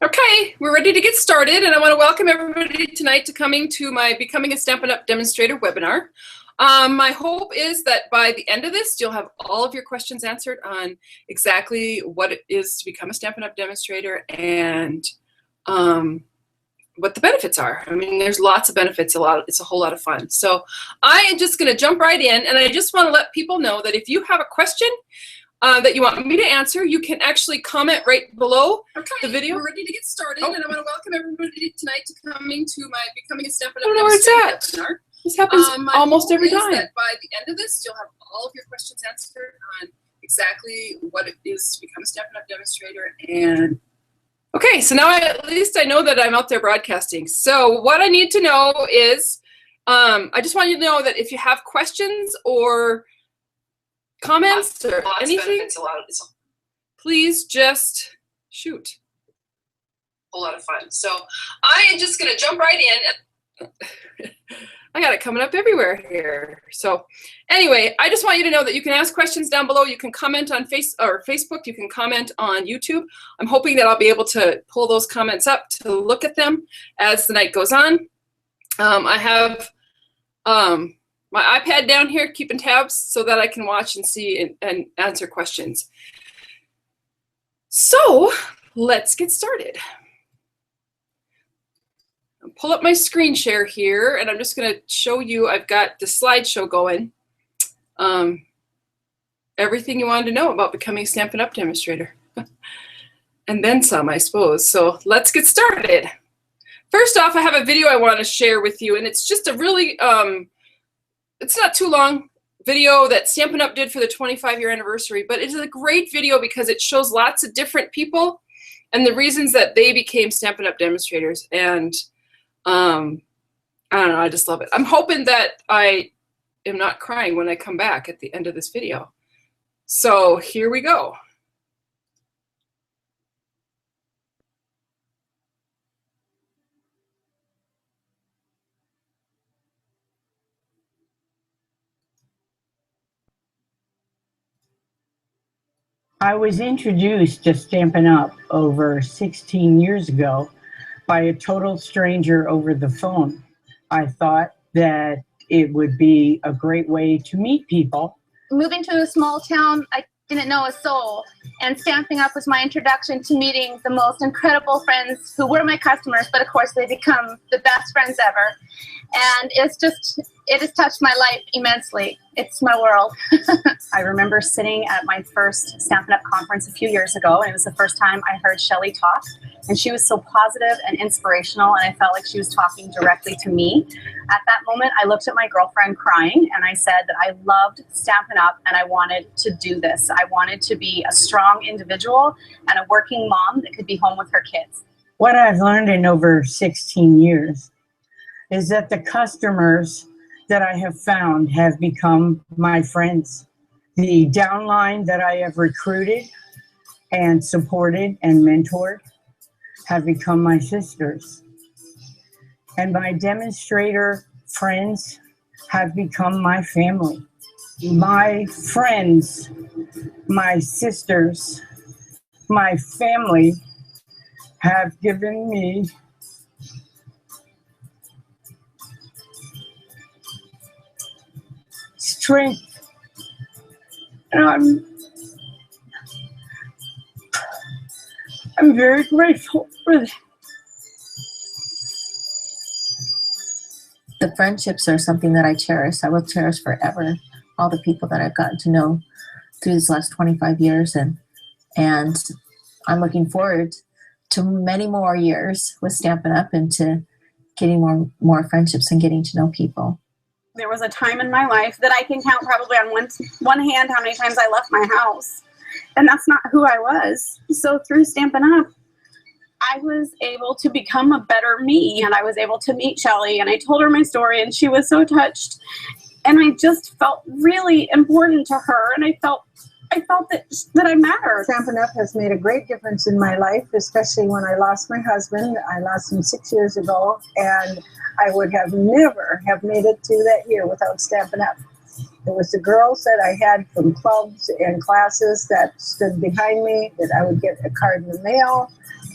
Okay, we're ready to get started, and I want to welcome everybody tonight to coming to my Becoming a Stampin' Up! Demonstrator webinar. My hope is that by the end of this, you'll have all of your questions answered on exactly what it is to become a Stampin' Up! Demonstrator and what the benefits are. I mean, there's lots of benefits, it's a whole lot of fun. So I am just going to jump right in, and I just want to let people know that if you have a question that you want me to answer, you can actually comment right below the video. We're ready to get started, and I want to welcome everybody tonight to coming to my Becoming a Stampin' Up! Demonstrator webinar. This happens almost every time. That by the end of this, you'll have all of your questions answered on exactly what it is to become a Stampin' Up! Demonstrator. And okay, so now at least I know that I'm out there broadcasting. So what I need to know is, I just want you to know that if you have questions or comments or anything, please just shoot. A whole lot of fun. So I am just going to jump right in. I got it coming up everywhere here. So anyway, I just want you to know that you can ask questions down below. You can comment on Facebook. You can comment on YouTube. I'm hoping that I'll be able to pull those comments up to look at them as the night goes on. I have my iPad down here keeping tabs so that I can watch and see and answer questions. So let's get started. I'll pull up my screen share here, and I'm just going to show you, I've got the slideshow going. Everything you wanted to know about becoming a Stampin' Up! Demonstrator. And then some, I suppose. So let's get started. First off, I have a video I want to share with you, and it's just a really it's not too long video that Stampin' Up! Did for the 25-year anniversary, but it's a great video because it shows lots of different people and the reasons that they became Stampin' Up! Demonstrators. And I don't know, I just love it. I'm hoping that I am not crying when I come back at the end of this video. So here we go. I was introduced to Stampin' Up! Over 16 years ago by a total stranger over the phone. I thought that it would be a great way to meet people. Moving to a small town, I didn't know a soul, and Stampin' Up! Was my introduction to meeting the most incredible friends who were my customers, but of course they become the best friends ever. And it has touched my life immensely. It's my world. I remember sitting at my first Stampin' Up! Conference a few years ago, and it was the first time I heard Shelly talk. And she was so positive and inspirational, and I felt like she was talking directly to me. At that moment, I looked at my girlfriend crying, and I said that I loved Stampin' Up! And I wanted to do this. I wanted to be a strong individual and a working mom that could be home with her kids. What I've learned in over 16 years is that the customers that I have found have become my friends. The downline that I have recruited and supported and mentored have become my sisters. And my demonstrator friends have become my family. My friends, my sisters, my family have given me strength, and I'm very grateful for that. The friendships are something that I cherish. I will cherish forever. All the people that I've gotten to know through these last 25 years, and I'm looking forward to many more years with Stampin' Up! And to getting more friendships and getting to know people. There was a time in my life that I can count probably on one hand how many times I left my house. And that's not who I was. So through Stampin' Up!, I was able to become a better me, and I was able to meet Shelly, and I told her my story, and she was so touched. And I just felt really important to her, and I felt that I mattered. Stampin' Up! Has made a great difference in my life, especially when I lost my husband. I lost him 6 years ago, and I would have never have made it through that year without Stampin' Up! It was the girls that I had from clubs and classes that stood behind me, that I would get a card in the mail,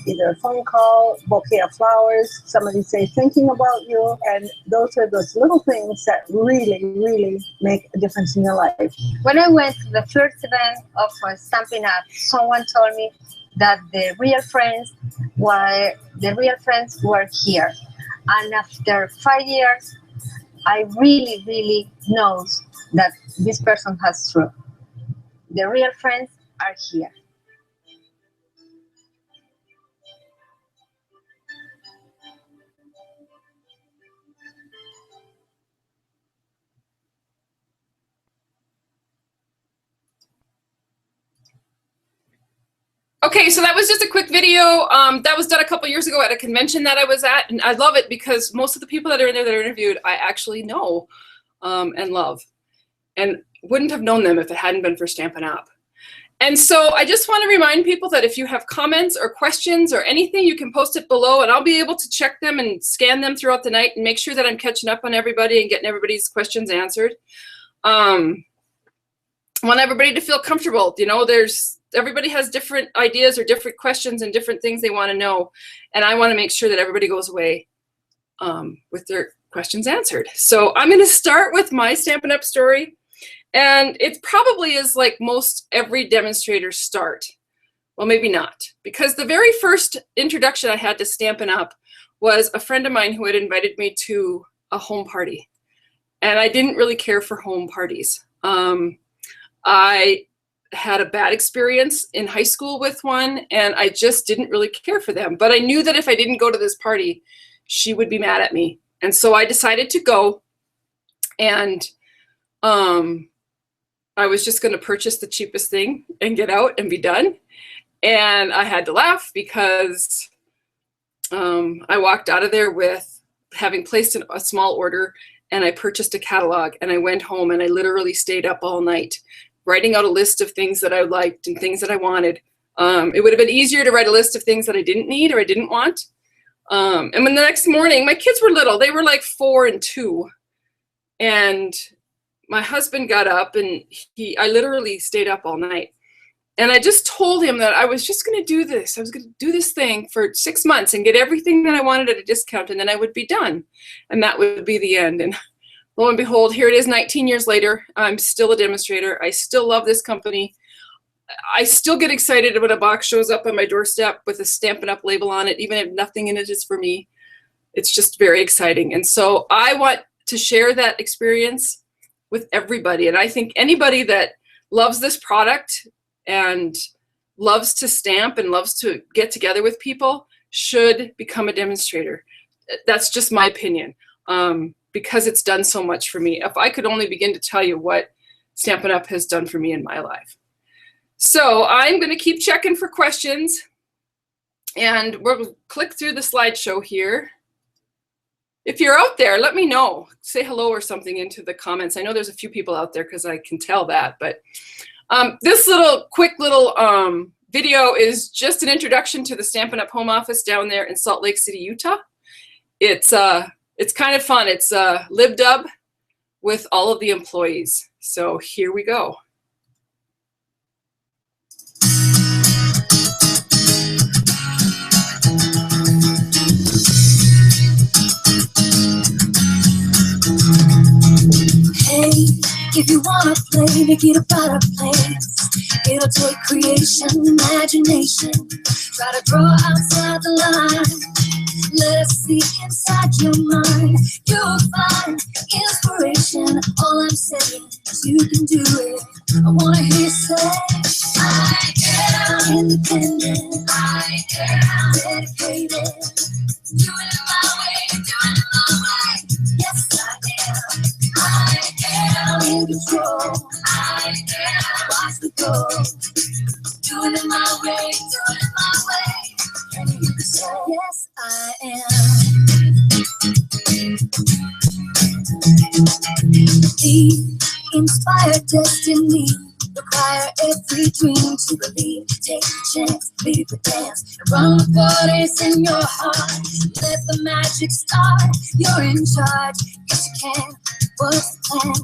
either a phone call, bouquet of flowers, somebody say thinking about you, and those are those little things that really, really make a difference in your life. When I went to the first event of Stampin' Up, someone told me that the real friends were here. And after 5 years, I really, really know that this person has true. The real friends are here. Okay, so that was just a quick video that was done a couple years ago at a convention that I was at, and I love it because most of the people that are in there that are interviewed, I actually know and love, and wouldn't have known them if it hadn't been for Stampin' Up. And so I just want to remind people that if you have comments or questions or anything, you can post it below, and I'll be able to check them and scan them throughout the night and make sure that I'm catching up on everybody and getting everybody's questions answered. I want everybody to feel comfortable. You know, everybody has different ideas or different questions and different things they want to know. And I want to make sure that everybody goes away with their questions answered. So I'm going to start with my Stampin' Up story. And it probably is like most every demonstrator start. Well, maybe not. Because the very first introduction I had to Stampin' Up was a friend of mine who had invited me to a home party. And I didn't really care for home parties. I had a bad experience in high school with one, and I just didn't really care for them. But I knew that if I didn't go to this party, she would be mad at me. And so I decided to go, and I was just going to purchase the cheapest thing and get out and be done. And I had to laugh because I walked out of there with having placed a small order, and I purchased a catalog, and I went home and I literally stayed up all night writing out a list of things that I liked and things that I wanted. It would have been easier to write a list of things that I didn't need or I didn't want. And when the next morning, my kids were little, they were like 4 and 2. And my husband got up, and I literally stayed up all night. And I just told him that I was just going to do this. I was going to do this thing for 6 months and get everything that I wanted at a discount, and then I would be done. And that would be the end. And lo and behold, here it is 19 years later. I'm still a demonstrator. I still love this company. I still get excited when a box shows up on my doorstep with a Stampin' Up label on it, even if nothing in it is for me. It's just very exciting. And so I want to share that experience with everybody. And I think anybody that loves this product and loves to stamp and loves to get together with people should become a demonstrator. That's just my opinion. Because it's done so much for me. If I could only begin to tell you what Stampin' Up has done for me in my life. So I'm going to keep checking for questions, and we'll click through the slideshow here. If you're out there, let me know. Say hello or something into the comments. I know there's a few people out there because I can tell that, but this quick little video is just an introduction to the Stampin' Up home office down there in Salt Lake City, Utah. It's kind of fun. It's lib-dub with all of the employees. So here we go. Hey, if you wanna play, make it about a place. It'll take creation, imagination. Try to draw outside the line. Let us see inside your mind. You'll find inspiration. All I'm saying is you can do it. I wanna hear you say, I am independent. I am dedicated. Doing it my way, doing it my way. Yes, I am. I am in control. I am watch the go. Doing it my way, doing it my way. Can you hear me say, yes, I am. The inspired destiny require every dream to believe. Take a chance, lead the dance, and run with what is in your heart. Let the magic start. You're in charge. Yes, you can. What's the plan?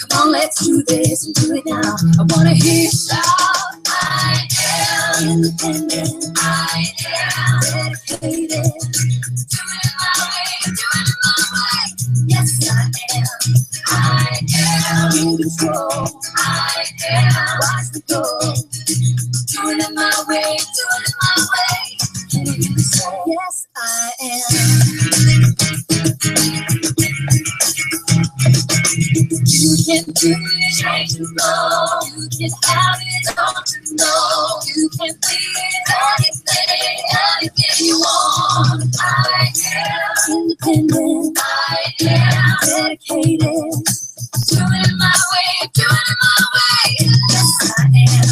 Come on, let's do this and do it now. I wanna hear you shout. I am independent. I am dedicated. Doing it my way, doing it my way. Yes, I am. I am in control. I am watch the go. Doing it my way, doing it my way. Can you hear me say, yes, I am. You can do it right to know. You can have it all to know. You can be anything you want. I am independent. I am dedicated. Doing it my way, doing it my way. Yes, I am.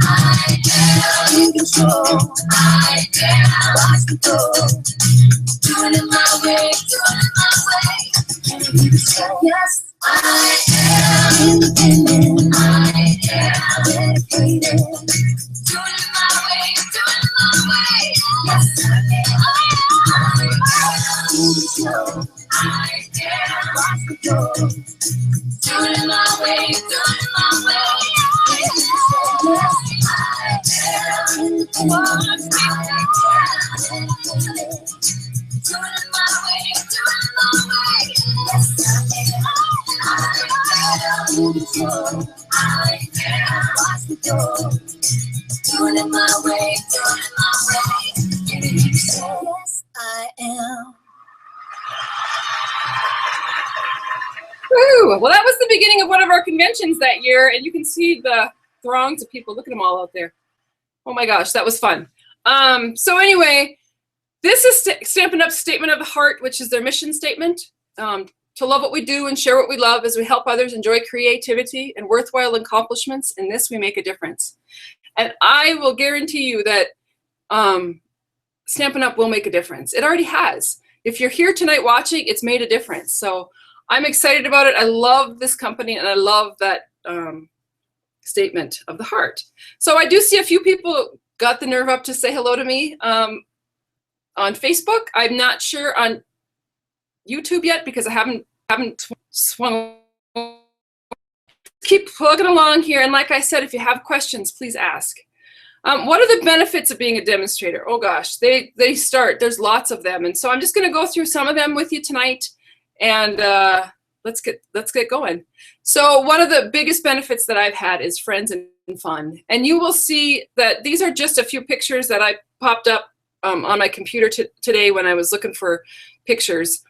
I am in control. I am watch the go. Doing it my way, doing it my way. Can you say, yes? I am independent. I am dedicated. Doing it my way, doing it my way. Yes, I am. I am in control. I am watch the go. Doing it my way, doing it my way. Yes, I am independent. I am dedicated. Doing it my way, doing it my way. Yes, I am. I am in control. I am watch the door. Doing it my way, doing it my way. Can you hear me say, yes, I am. Woo! Well, that was the beginning of one of our conventions that year, and you can see the throngs of people. Look at them all out there. Oh my gosh, that was fun. So anyway, this is Stampin' Up's Statement of the Heart, which is their mission statement. To love what we do and share what we love as we help others enjoy creativity and worthwhile accomplishments. In this, we make a difference. And I will guarantee you that Stampin' Up will make a difference. It already has. If you're here tonight watching, it's made a difference. So I'm excited about it. I love this company, and I love that statement of the heart. So I do see a few people got the nerve up to say hello to me on Facebook. I'm not sure on YouTube yet because I haven't swung. Keep plugging along here, and like I said, if you have questions, please ask. What are the benefits of being a demonstrator? Oh gosh, there's lots of them, and so I'm just going to go through some of them with you tonight, and let's get going. So one of the biggest benefits that I've had is friends and fun, and you will see that these are just a few pictures that I popped up on my computer today when I was looking for pictures.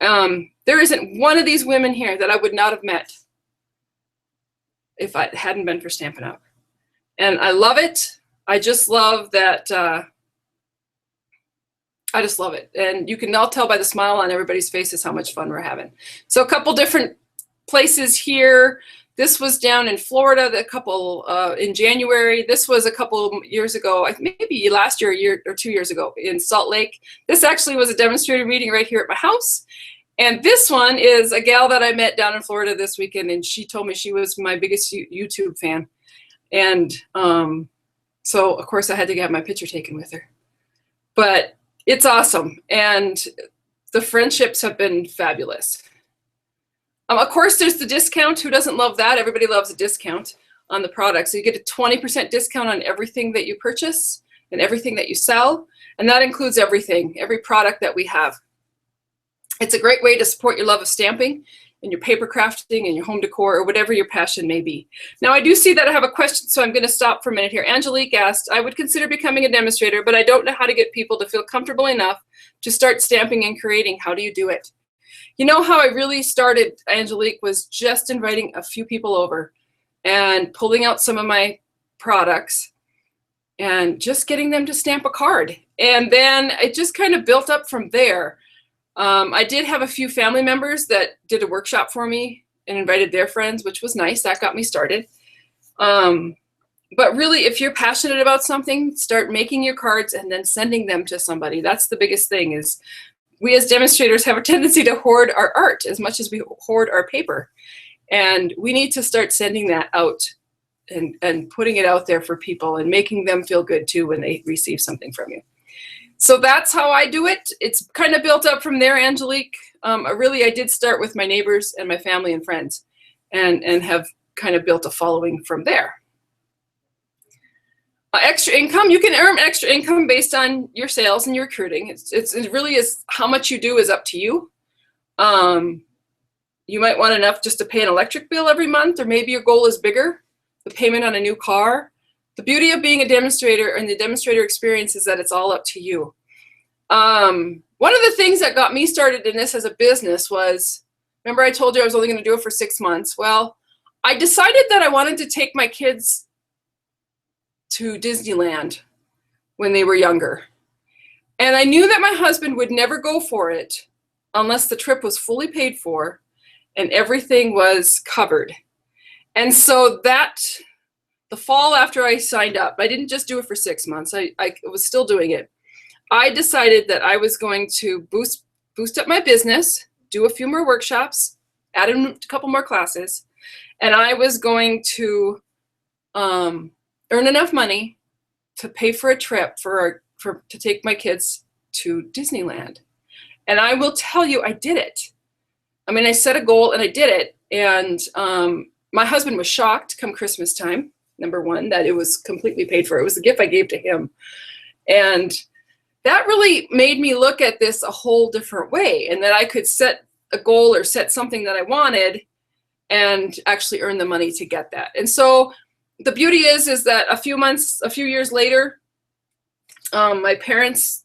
There isn't one of these women here that I would not have met if it hadn't been for Stampin' Up. And I love it. I just love that. I just love it. And you can all tell by the smile on everybody's faces how much fun we're having. So a couple different places here. This was down in Florida, the couple in January. This was a couple years ago, maybe last year, a year or 2 years ago in Salt Lake. This actually was a demonstrator meeting right here at my house. And this one is a gal that I met down in Florida this weekend, and she told me she was my biggest YouTube fan. And so, of course, I had to have my picture taken with her. But it's awesome, and the friendships have been fabulous. Of course, there's the discount. Who doesn't love that? Everybody loves a discount on the product. So you get a 20% discount on everything that you purchase and everything that you sell, and that includes everything, every product that we have. It's a great way to support your love of stamping and your paper crafting and your home decor or whatever your passion may be. Now, I do see that I have a question, so I'm going to stop for a minute here. Angelique asked, I would consider becoming a demonstrator, but I don't know how to get people to feel comfortable enough to start stamping and creating. How do you do it? You know how I really started, Angelique, was just inviting a few people over and pulling out some of my products and just getting them to stamp a card. And then it just kind of built up from there. I did have a few family members that did a workshop for me and invited their friends, which was nice. That got me started. But really, if you're passionate about something, start making your cards and then sending them to somebody. That's the biggest thing. Is we as demonstrators have a tendency to hoard our art as much as we hoard our paper. And we need to start sending that out and putting it out there for people and making them feel good too when they receive something from you. So that's how I do it. It's kind of built up from there, Angelique. I did start with my neighbors and my family and friends and have kind of built a following from there. Extra income, you can earn extra income based on your sales and your recruiting. It really is, how much you do is up to you. You might want enough just to pay an electric bill every month, or maybe your goal is bigger, the payment on a new car. The beauty of being a demonstrator and the demonstrator experience is that it's all up to you. One of the things that got me started in this as a business was, remember I told you I was only going to do it for 6 months? Well, I decided that I wanted to take my kids to Disneyland when they were younger. And I knew that my husband would never go for it unless the trip was fully paid for and everything was covered. And so the fall after I signed up, I didn't just do it for 6 months. I was still doing it. I decided that I was going to boost up my business, do a few more workshops, add in a couple more classes, and I was going to earn enough money to pay for a trip to take my kids to Disneyland. And I will tell you, I did it. I mean, I set a goal and I did it. And my husband was shocked come Christmas time, number one, that it was completely paid for. It was a gift I gave to him. And that really made me look at this a whole different way, and that I could set a goal or set something that I wanted and actually earn the money to get that. And so the beauty is that a few years later, my parents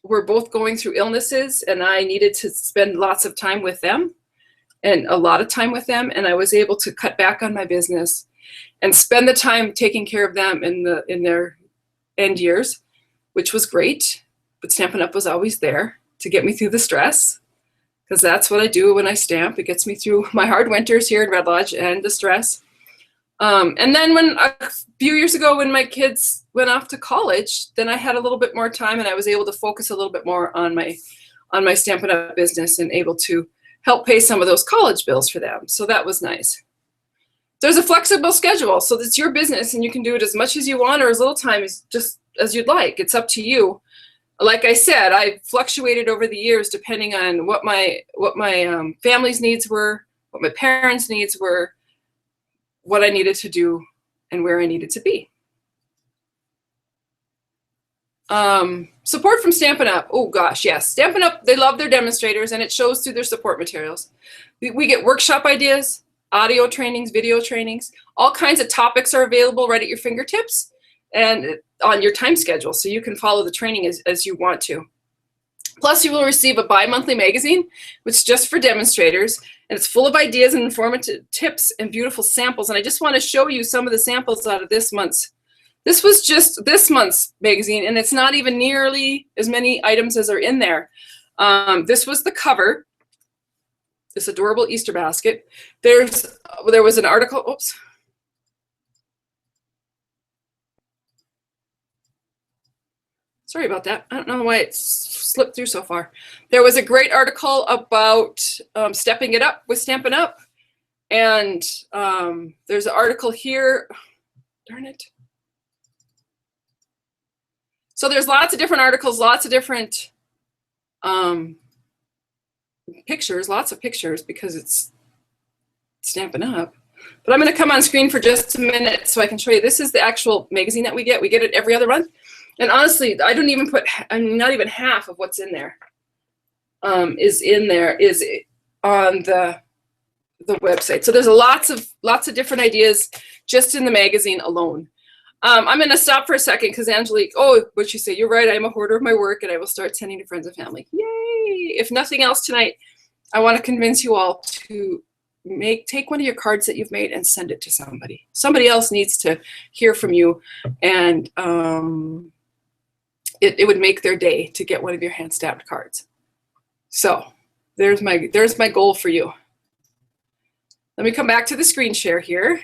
were both going through illnesses, and I needed to spend lots of time with them, and a lot of time with them. And I was able to cut back on my business and spend the time taking care of them in their end years, which was great. But Stampin' Up was always there to get me through the stress, because that's what I do when I stamp. It gets me through my hard winters here in Red Lodge and the stress. And then a few years ago, when my kids went off to college, then I had a little bit more time, and I was able to focus a little bit more on my Stampin' Up business and able to help pay some of those college bills for them. So that was nice. There's a flexible schedule, so it's your business, and you can do it as much as you want or as little time as you'd like. It's up to you. Like I said, I fluctuated over the years depending on what my family's needs were, what my parents' needs were, what I needed to do, and where I needed to be. Support from Stampin' Up. Oh gosh, yes. Stampin' Up, they love their demonstrators, and it shows through their support materials. We get workshop ideas, audio trainings, video trainings. All kinds of topics are available right at your fingertips and on your time schedule, so you can follow the training as you want to. Plus, you will receive a bi-monthly magazine, which is just for demonstrators, and it's full of ideas and informative tips and beautiful samples. And I just want to show you some of the samples out of this month's. This was just this month's magazine, and it's not even nearly as many items as are in there. This was the cover, this adorable Easter basket. There was an article, oops. Sorry about that. I don't know why it slipped through so far. There was a great article about stepping it up with Stampin' Up. And there's an article here. Darn it. So there's lots of different articles, lots of different pictures, lots of pictures, because it's Stampin' Up. But I'm going to come on screen for just a minute so I can show you. This is the actual magazine that we get. We get it every other month. And honestly, I don't even not even half of what's in there is on the website. So there's lots of different ideas just in the magazine alone. I'm going to stop for a second because Angelique, oh, what'd you say? You're right. I'm a hoarder of my work, and I will start sending to friends and family. Yay! If nothing else tonight, I want to convince you all to take one of your cards that you've made and send it to somebody. Somebody else needs to hear from you, and it would make their day to get one of your hand stamped cards. So there's my goal for you. Let me come back to the screen share here.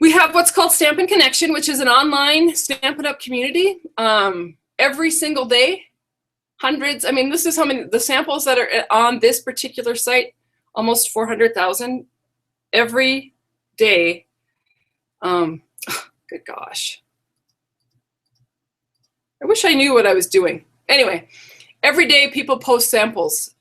We have what's called Stampin' Connection, which is an online Stampin' Up community. Every single day, hundreds, I mean, this is how many, the samples that are on this particular site, almost 400,000 every day. Good gosh. I wish I knew what I was doing. Anyway, every day people post samples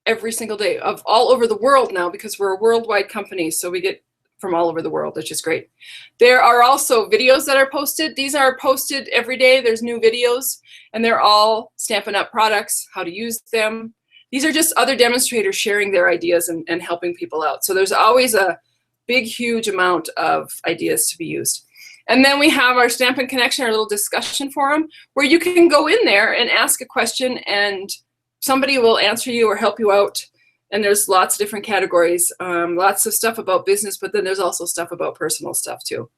every single day of all over the world now, because we're a worldwide company. So we get from all over the world, which is great. There are also videos that are posted. These are posted every day. There's new videos, and they're all Stampin' Up products, how to use them. These are just other demonstrators sharing their ideas and helping people out. So there's always a big, huge amount of ideas to be used. And then we have our Stampin' Connection, our little discussion forum, where you can go in there and ask a question and somebody will answer you or help you out. And there's lots of different categories, lots of stuff about business, but then there's also stuff about personal stuff too.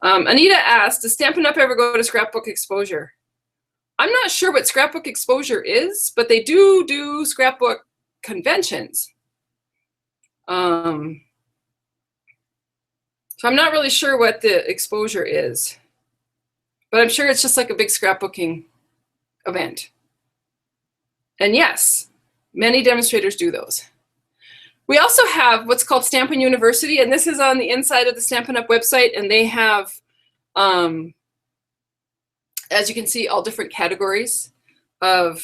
Anita asked, does Stampin' Up ever go to Scrapbook Exposure? I'm not sure what Scrapbook Exposure is, but they do scrapbook conventions. So I'm not really sure what the exposure is, but I'm sure it's just like a big scrapbooking event. And yes, many demonstrators do those. We also have what's called Stampin University, and this is on the inside of the Stampin' Up website, and they have, as you can see, all different categories of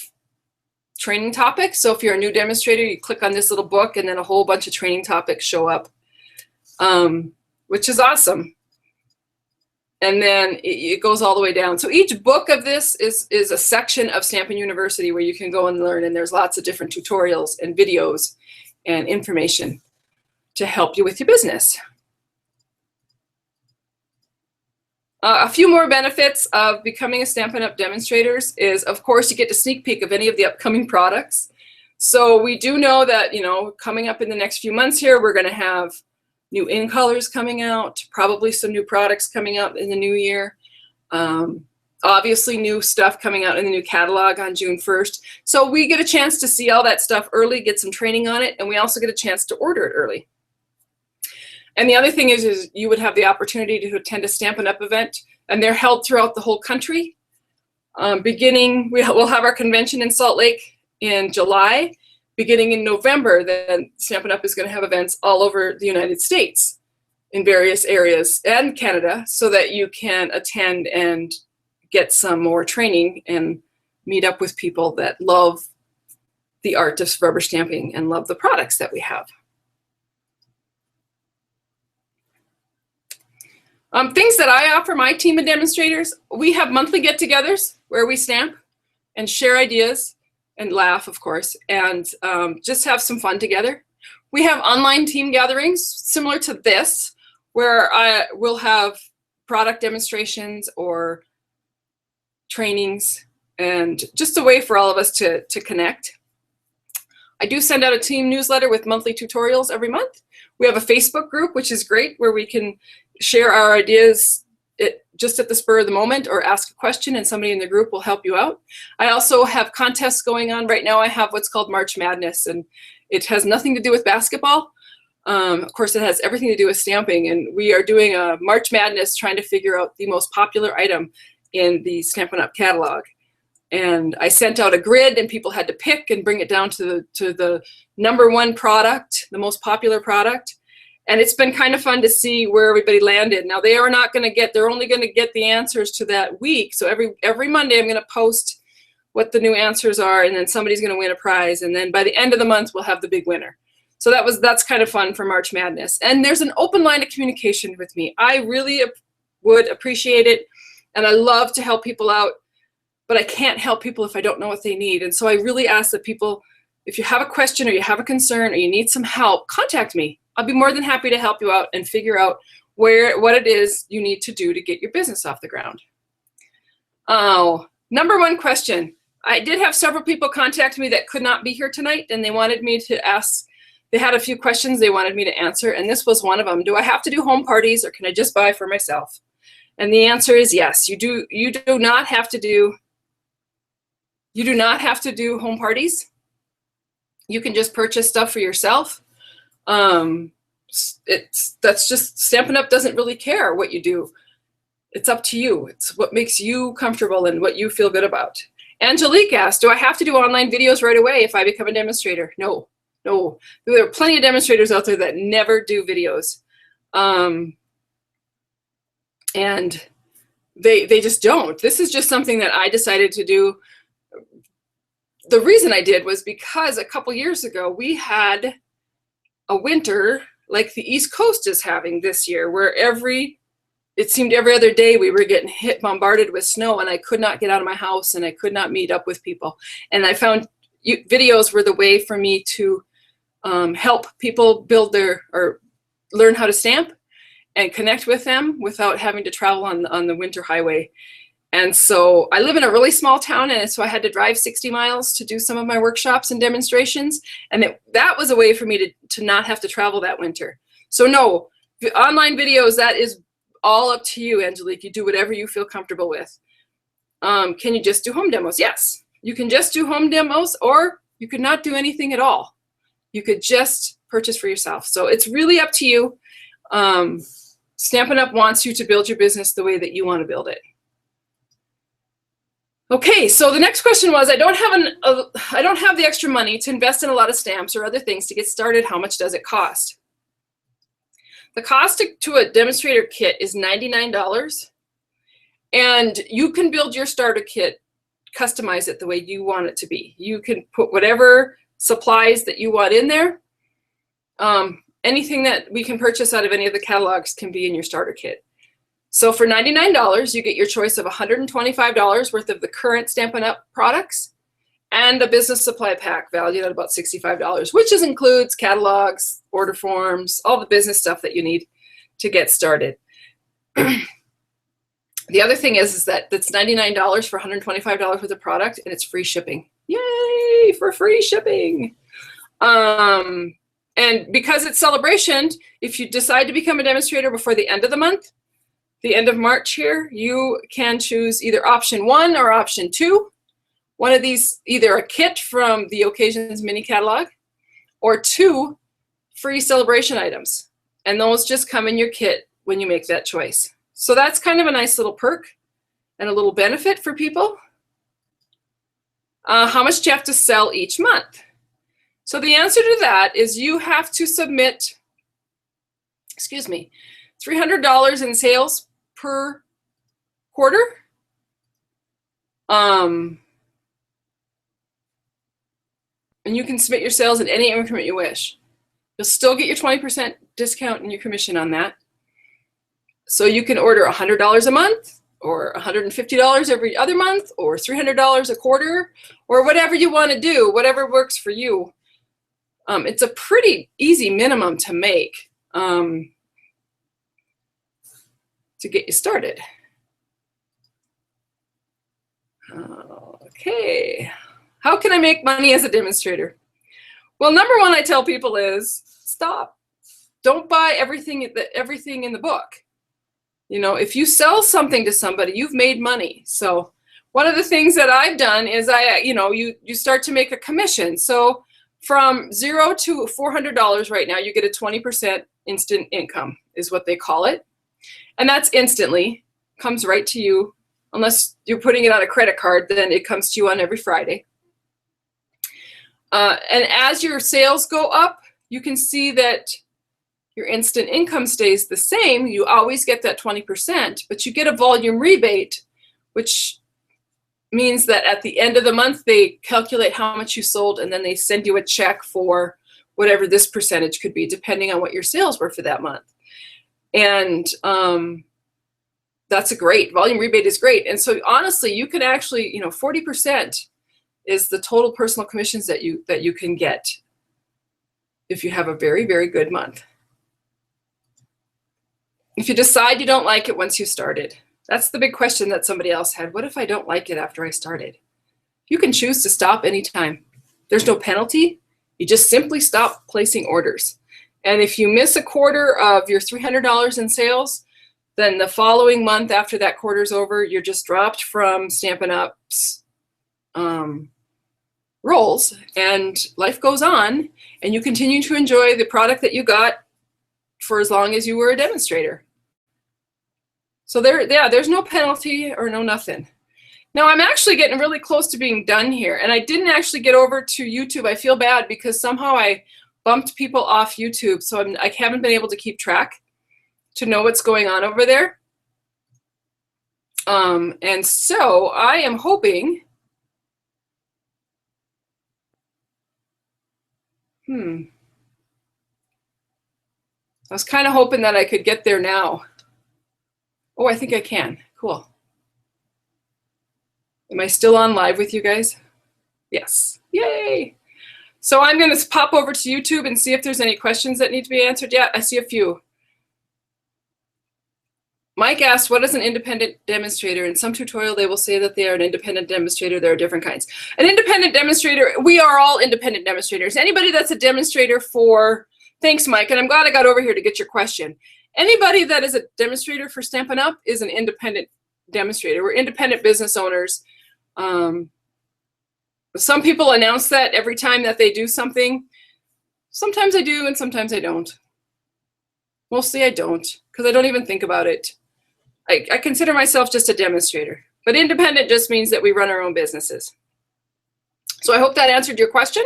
training topics. So if you're a new demonstrator, you click on this little book, and then a whole bunch of training topics show up, which is awesome. And then it goes all the way down. So each book of this is a section of Stampin' University where you can go and learn, and there's lots of different tutorials and videos and information to help you with your business. A few more benefits of becoming a Stampin' Up demonstrators is, of course, you get to sneak peek of any of the upcoming products. So we do know that, you know, coming up in the next few months here, we're going to have new in colors coming out, probably some new products coming out in the new year. Obviously new stuff coming out in the new catalog on June 1st. So we get a chance to see all that stuff early, get some training on it, and we also get a chance to order it early. And the other thing is you would have the opportunity to attend a Stampin' Up event, and they're held throughout the whole country. We'll have our convention in Salt Lake in July. Beginning in November, then Stampin' Up is going to have events all over the United States in various areas and Canada, so that you can attend and get some more training and meet up with people that love the art of rubber stamping and love the products that we have. Things that I offer my team of demonstrators, we have monthly get-togethers where we stamp and share ideas and laugh, of course, and just have some fun together. We have online team gatherings similar to this, where we'll have product demonstrations or trainings, and just a way for all of us to connect. I do send out a team newsletter with monthly tutorials every month. We have a Facebook group, which is great, where we can share our ideas just at the spur of the moment, or ask a question and somebody in the group will help you out. I also have contests going on right now. I have what's called March Madness, and it has nothing to do with basketball. Of course, it has everything to do with stamping, and we are doing a March Madness trying to figure out the most popular item in the Stampin' Up catalog. And I sent out a grid, and people had to pick and bring it down to the #1 product, the most popular product. And it's been kind of fun to see where everybody landed. Now they're only going to get the answers to that week. So every Monday I'm going to post what the new answers are, and then somebody's going to win a prize. And then by the end of the month, we'll have the big winner. So that's kind of fun for March Madness. And there's an open line of communication with me. I really would appreciate it. And I love to help people out, but I can't help people if I don't know what they need. And so I really ask that people, if you have a question or you have a concern or you need some help, contact me. I'll be more than happy to help you out and figure out what it is you need to do to get your business off the ground. Oh, #1 question. I did have several people contact me that could not be here tonight, and they wanted me to ask, they had a few questions they wanted me to answer, and this was one of them. Do I have to do home parties, or can I just buy for myself? And the answer is yes. You do not have to do home parties. You can just purchase stuff for yourself. That's just, Stampin' Up doesn't really care what you do. It's up to you. It's what makes you comfortable and what you feel good about. Angelique asked, do I have to do online videos right away if I become a demonstrator? No. There are plenty of demonstrators out there that never do videos. And they just don't. This is just something that I decided to do. The reason I did was because a couple years ago we had a winter like the East Coast is having this year, where it seemed every other day we were getting bombarded with snow, and I could not get out of my house and I could not meet up with people. And I found videos were the way for me to help people build or learn how to stamp and connect with them without having to travel on the winter highway. And so I live in a really small town, and so I had to drive 60 miles to do some of my workshops and demonstrations. And that was a way for me to not have to travel that winter. So no, the online videos, that is all up to you, Angelique. You do whatever you feel comfortable with. Can you just do home demos? Yes, you can just do home demos, or you could not do anything at all. You could just purchase for yourself. So it's really up to you. Stampin' Up wants you to build your business the way that you want to build it. Okay, so the next question was, I don't have the extra money to invest in a lot of stamps or other things to get started. How much does it cost? The cost to a demonstrator kit is $99, and you can build your starter kit, customize it the way you want it to be. You can put whatever supplies that you want in there. Anything that we can purchase out of any of the catalogs can be in your starter kit. So for $99, you get your choice of $125 worth of the current Stampin' Up products and a business supply pack valued at about $65, which includes catalogs, order forms, all the business stuff that you need to get started. The other thing is that that's $99 for $125 worth of product, and it's free shipping. Yay for free shipping. And because it's celebration, if you decide to become a demonstrator before the end of the month, the end of March here, you can choose either option 1 or option 2. One of these, either a kit from the Occasions mini catalog, or 2 free celebration items. And those just come in your kit when you make that choice. So that's kind of a nice little perk and a little benefit for people. How much do you have to sell each month? So the answer to that is you have to submit, $300 in sales per quarter. And you can submit your sales in any increment you wish. You'll still get your 20% discount and your commission on that. So you can order $100 a month, or $150 every other month, or $300 a quarter, or whatever you want to do, whatever works for you. It's a pretty easy minimum to make to get you started. Okay, how can I make money as a demonstrator? Well, number one I tell people is stop. Don't buy everything in the book. You know, if you sell something to somebody, you've made money. So one of the things that I've done is you start to make a commission. So from $0 to $400 right now, you get a 20% instant income is what they call it. And that's instantly, comes right to you. Unless you're putting it on a credit card, then it comes to you on every Friday. And as your sales go up, you can see that your instant income stays the same. You always get that 20%, but you get a volume rebate, which means that at the end of the month, they calculate how much you sold, and then they send you a check for whatever this percentage could be, depending on what your sales were for that month. And that's a great, volume rebate is great. And so honestly, you can actually, 40% is the total personal commissions that you can get if you have a very, very good month. If you decide you don't like it once you started, that's the big question that somebody else had. What if I don't like it after I started? You can choose to stop anytime. There's no penalty. You just simply stop placing orders. And if you miss a quarter of your $300 in sales, then the following month after that quarter's over, you're just dropped from Stampin' Up's rolls, and life goes on, and you continue to enjoy the product that you got for as long as you were a demonstrator. So there's no penalty or no nothing. Now I'm actually getting really close to being done here, and I didn't actually get over to YouTube. I feel bad because somehow I bumped people off YouTube, so I haven't been able to keep track to know what's going on over there. And so I am hoping, I was kind of hoping that I could get there now. Oh, I think I can. Cool. Am I still on live with you guys? Yes. Yay. So I'm going to pop over to YouTube and see if there's any questions that need to be answered. Yeah, I see a few. Mike asked, what is an independent demonstrator? In some tutorial, they will say that they are an independent demonstrator. There are different kinds. An independent demonstrator, we are all independent demonstrators. Anybody that's a demonstrator for, thanks, Mike, and I'm glad I got over here to get your question. Anybody that is a demonstrator for Stampin' Up is an independent demonstrator. We're independent business owners. Some people announce that every time that they do something. Sometimes I do and sometimes I don't. Mostly I don't, because I don't even think about it. I consider myself just a demonstrator, but independent just means that we run our own businesses. So I hope that answered your question.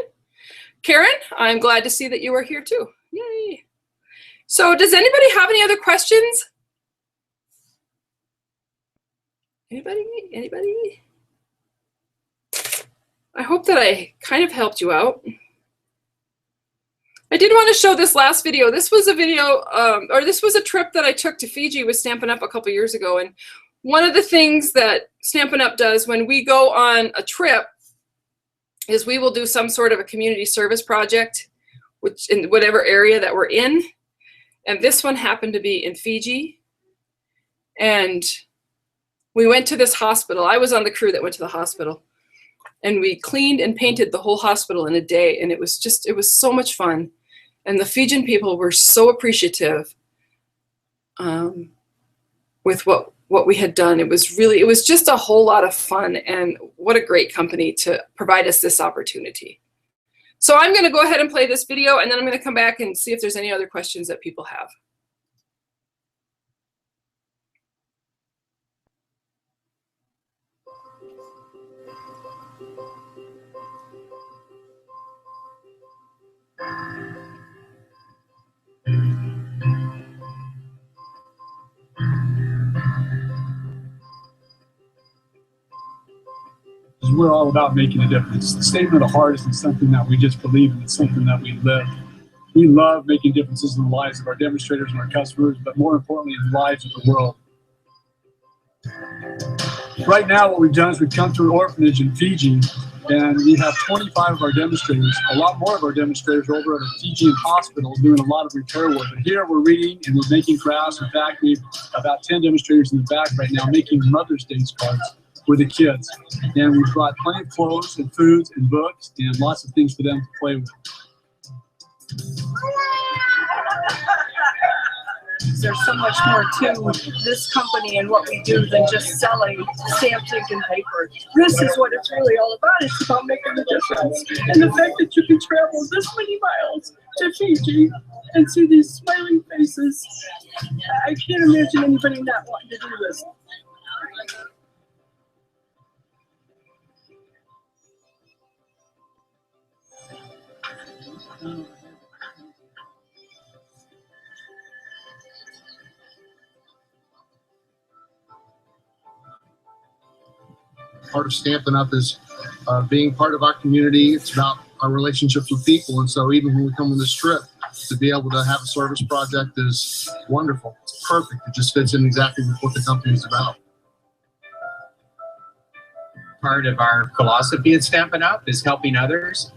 Karen, I'm glad to see that you are here too. Yay. So does anybody have any other questions? Anybody? Anybody? I hope that I kind of helped you out. I did want to show this last video. This was a video, or this was a trip that I took to Fiji with Stampin' Up! A couple years ago. And one of the things that Stampin' Up! Does when we go on a trip is we will do some sort of a community service project, which in whatever area that we're in. And this one happened to be in Fiji. And we went to this hospital. I was on the crew that went to the hospital. And we cleaned and painted the whole hospital in a day. And it was so much fun. And the Fijian people were so appreciative with what we had done. It was just a whole lot of fun, and what a great company to provide us this opportunity. So I'm going to go ahead and play this video, and then I'm going to come back and see if there's any other questions that people have. We're all about making a difference. The statement of the heart isn't something that we just believe in, it's something that we live. We love making differences in the lives of our demonstrators and our customers, but more importantly, in the lives of the world. Right now, what we've done is we've come to an orphanage in Fiji, and we have 25 of our demonstrators, a lot more of our demonstrators over at a Fijian hospital doing a lot of repair work. But here we're reading and we're making crafts. In fact, we've about 10 demonstrators in the back right now making Mother's Day cards for the kids. And we've brought plenty of clothes and foods and books and lots of things for them to play with. There's so much more to this company and what we do than just selling stamps, ink, and paper. This is what it's really all about. It's about making a difference. And the fact that you can travel this many miles to Fiji and see these smiling faces, I can't imagine anybody not wanting to do this. Part of Stampin' Up is being part of our community. It's about our relationships with people. And so even when we come on this trip, to be able to have a service project is wonderful. It's perfect. It just fits in exactly with what the company is about. Part of our philosophy at Stampin' Up is helping others.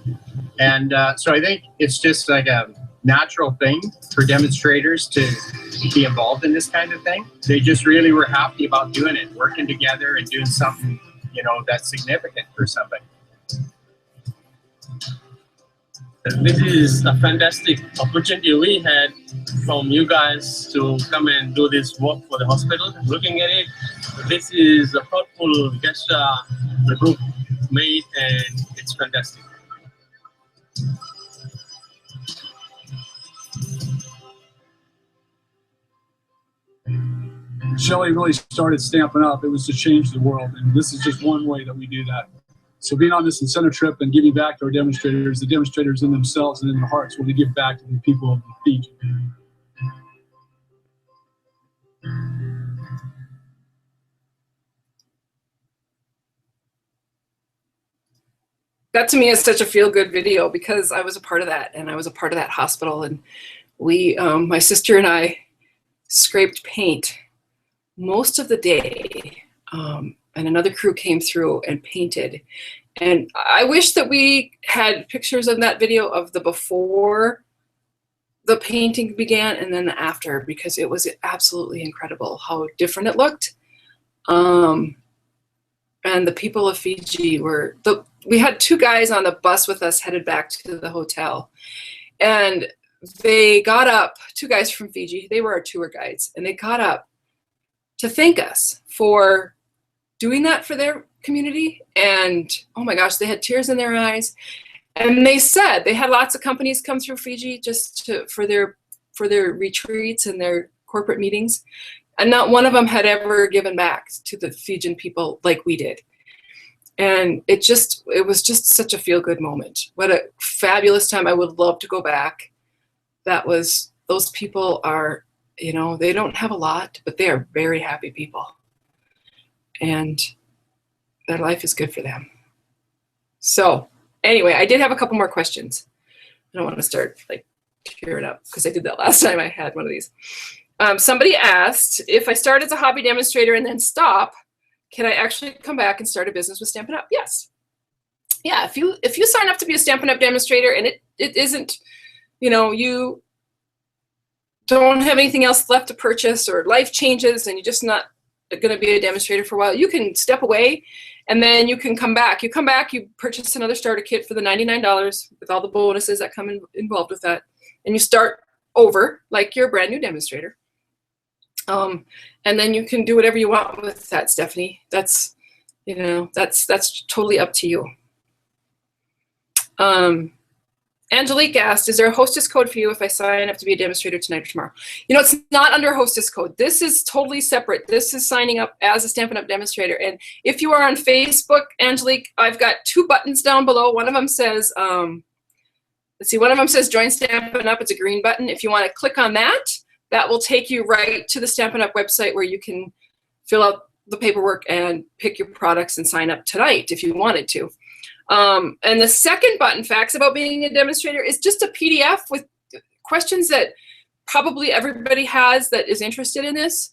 And so I think it's just like a natural thing for demonstrators to be involved in this kind of thing. They just really were happy about doing it, working together and doing something, you know, that's significant for somebody. This is a fantastic opportunity we had from you guys to come and do this work for the hospital. Looking at it, this is a thoughtful gesture the group made, and it's fantastic. Shelley really started Stampin' Up. It was to change the world, and this is just one way that we do that. So being on this incentive trip and giving back to our demonstrators, the demonstrators in themselves and in their hearts want to give back to the people of the Fiji. That to me is such a feel-good video because I was a part of that, and I was a part of that hospital, and my sister and I scraped paint most of the day, and another crew came through and painted. And I wish that we had pictures of that video of the before the painting began and then the after, because it was absolutely incredible how different it looked. And the people of Fiji we had 2 guys on the bus with us headed back to the hotel. And they got up, 2 guys from Fiji, they were our tour guides, and they got up to thank us for doing that for their community. And oh my gosh, they had tears in their eyes. And they said they had lots of companies come through Fiji just for their retreats and their corporate meetings. And not one of them had ever given back to the Fijian people like we did. And it was just such a feel-good moment. What a fabulous time. I would love to go back. Those people are, they don't have a lot, but they are very happy people. And their life is good for them. So anyway, I did have a couple more questions. I don't want to start like tearing up because I did that last time I had one of these. Somebody asked, if I start as a hobby demonstrator and then stop, can I actually come back and start a business with Stampin' Up? Yes. Yeah, if you sign up to be a Stampin' Up demonstrator and it isn't, you don't have anything else left to purchase, or life changes and you're just not going to be a demonstrator for a while, you can step away and then you can come back. You come back, you purchase another starter kit for the $99 with all the bonuses that come involved with that, and you start over like you're a brand new demonstrator. And then you can do whatever you want with that, Stephanie. That's totally up to you. Angelique asked, is there a hostess code for you if I sign up to be a demonstrator tonight or tomorrow? It's not under a hostess code. This is totally separate. This is signing up as a Stampin' Up demonstrator. And if you are on Facebook, Angelique, I've got 2 buttons down below. One of them says, let's see, one of them says join Stampin' Up. It's a green button. If you want to click on that, that will take you right to the Stampin' Up website where you can fill out the paperwork and pick your products and sign up tonight if you wanted to. And the second button, Facts About Being a Demonstrator, is just a PDF with questions that probably everybody has that is interested in this.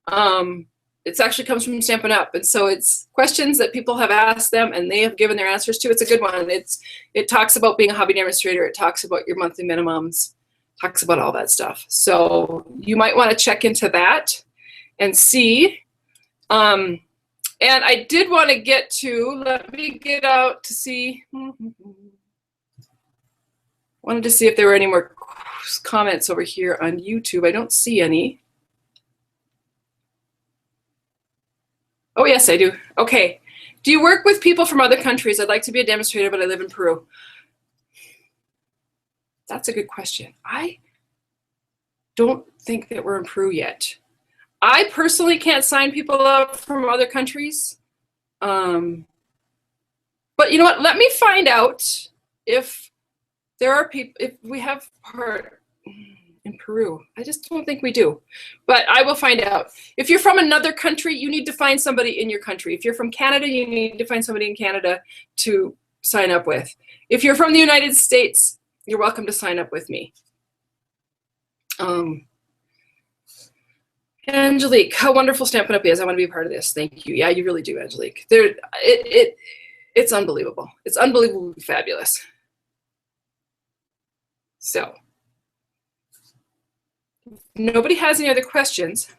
It actually comes from Stampin' Up, and so it's questions that people have asked them and they have given their answers to. It's a good one. It talks about being a hobby demonstrator. It talks about your monthly minimums, talks about all that stuff. So you might want to check into that and see. And I did want to get to, let me get out to see, wanted to see if there were any more comments over here on YouTube. I don't see any. Oh, yes, I do. Okay. Do you work with people from other countries? I'd like to be a demonstrator, but I live in Peru. That's a good question. I don't think that we're in Peru yet. I personally can't sign people up from other countries. But you know what? Let me find out if there are people, if we have part in Peru. I just don't think we do. But I will find out. If you're from another country, you need to find somebody in your country. If you're from Canada, you need to find somebody in Canada to sign up with. If you're from the United States, you're welcome to sign up with me. Angelique, how wonderful Stampin' Up is. I want to be a part of this. Thank you. Yeah, you really do, Angelique. It's unbelievable. It's unbelievably fabulous. So, if nobody has any other questions,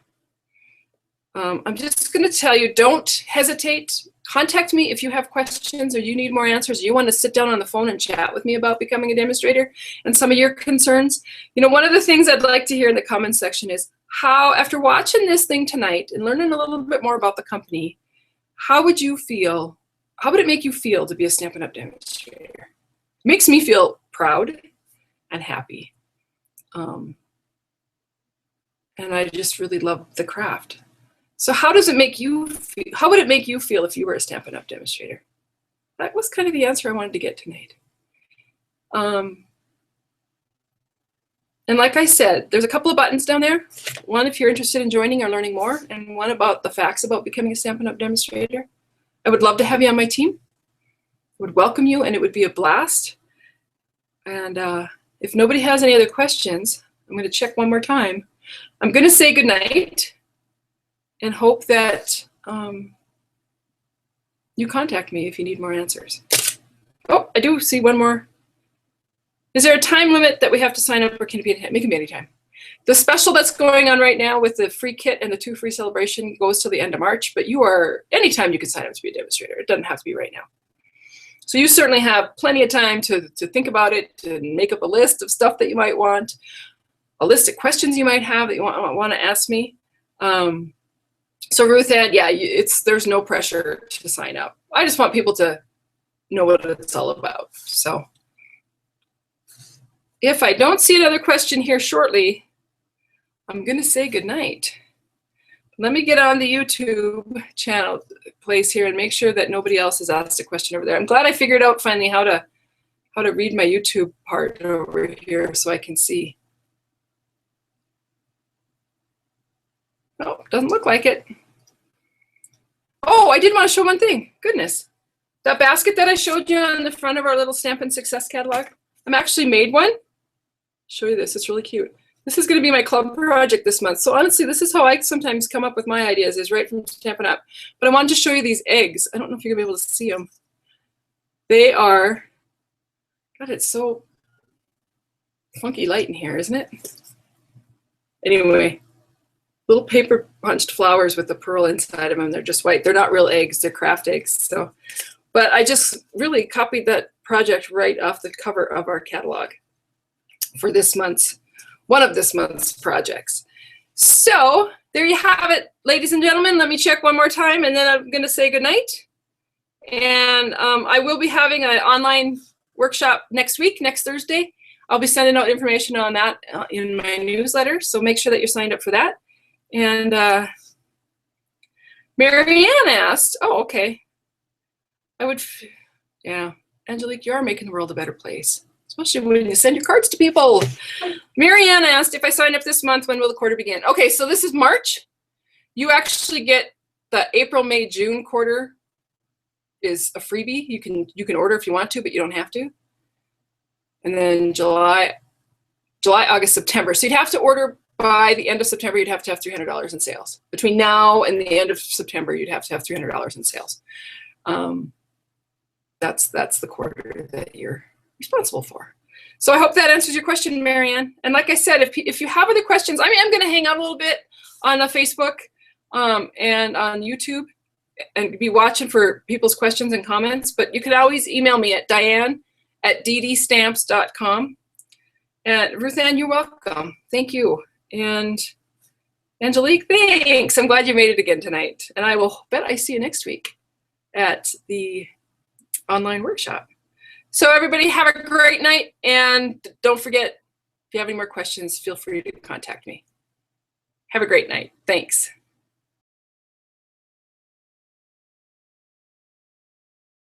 I'm just going to tell you, don't hesitate. Contact me if you have questions or you need more answers, or you want to sit down on the phone and chat with me about becoming a demonstrator and some of your concerns. One of the things I'd like to hear in the comments section is, how, after watching this thing tonight and learning a little bit more about the company, how would you feel, how would it make you feel to be a Stampin' Up demonstrator? It makes me feel proud and happy. And I just really love the craft. So how does it make you feel, how would it make you feel if you were a Stampin' Up demonstrator? That was kind of the answer I wanted to get tonight. And like I said, there's a couple of buttons down there. One if you're interested in joining or learning more, and one about the facts about becoming a Stampin' Up demonstrator. I would love to have you on my team. I would welcome you, and it would be a blast. And if nobody has any other questions, I'm going to check one more time. I'm going to say goodnight and hope that you contact me if you need more answers. Oh, I do see one more. Is there a time limit that we have to sign up, or can it be any time? The special that's going on right now with the free kit and the 2 free celebration goes till the end of March, but anytime you can sign up to be a demonstrator. It doesn't have to be right now. So you certainly have plenty of time to think about it, to make up a list of stuff that you might want, a list of questions you might have that you want to ask me. So Ruth Ann, yeah, there's no pressure to sign up. I just want people to know what it's all about. So if I don't see another question here shortly, I'm going to say goodnight. Let me get on the YouTube channel place here and make sure that nobody else has asked a question over there. I'm glad I figured out finally how to read my YouTube part over here so I can see. Oh, doesn't look like it. Oh, I did want to show one thing. Goodness. That basket that I showed you on the front of our little Stampin' Success catalog, I'm actually made one. Show you this. It's really cute. This is going to be my club project this month. So honestly, this is how I sometimes come up with my ideas, is right from Stampin' Up. But I wanted to show you these eggs. I don't know if you're going to be able to see them. They are, God, it's so funky light in here, isn't it? Anyway, little paper punched flowers with the pearl inside of them. They're just white. They're not real eggs. They're craft eggs. So, but I just really copied that project right off the cover of our catalog for this month's, one of this month's projects. So there you have it, ladies and gentlemen. Let me check one more time, and then I'm going to say goodnight. And I will be having an online workshop next week, next Thursday. I'll be sending out information on that in my newsletter, so make sure that you're signed up for that. And Marianne asked, oh, okay. Yeah, Angelique, you are making the world a better place, especially when you send your cards to people. Marianne asked, if I sign up this month, when will the quarter begin? Okay, so this is March. You actually get the April, May, June quarter is a freebie. You can order if you want to, but you don't have to. And then July, August, September. So you'd have to order by the end of September. You'd have to have $300 in sales. Between now and the end of September, you'd have to have $300 in sales. That's the quarter that you're responsible for. So I hope that answers your question, Marianne. And like I said, if you have other questions, I am going to hang out a little bit on Facebook and on YouTube and be watching for people's questions and comments. But you can always email me at diane@DDStamps.com. And Ruth Ann, you're welcome. Thank you. And Angelique, thanks. I'm glad you made it again tonight. And I will bet I see you next week at the online workshop. So everybody have a great night. And don't forget, if you have any more questions, feel free to contact me. Have a great night. Thanks.